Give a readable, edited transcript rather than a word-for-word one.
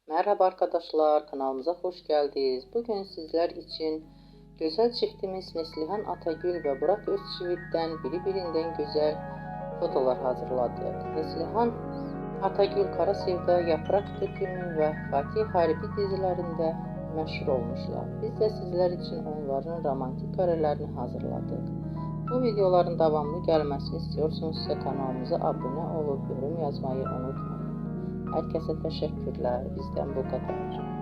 Merhaba arkadaşlar, kanalımıza hoş geldiniz. Bugün sizler için güzel çiftimiz Neslihan Atagül ve Burak Özçivit'ten birbirinden güzel fotolar hazırladık. Neslihan Atagül Kara Sevda, Yaprak Dökümü ve Fatih Harbi dizilerinde meşhur olmuşlar. Biz de sizler için onların romantik karelerini hazırladık. Bu videoların devamlı gelmesini istiyorsanızsa kanalımıza abone olup yorum yazmayı unutmayın. Herkese teşekkürler. Bizden bu kadar.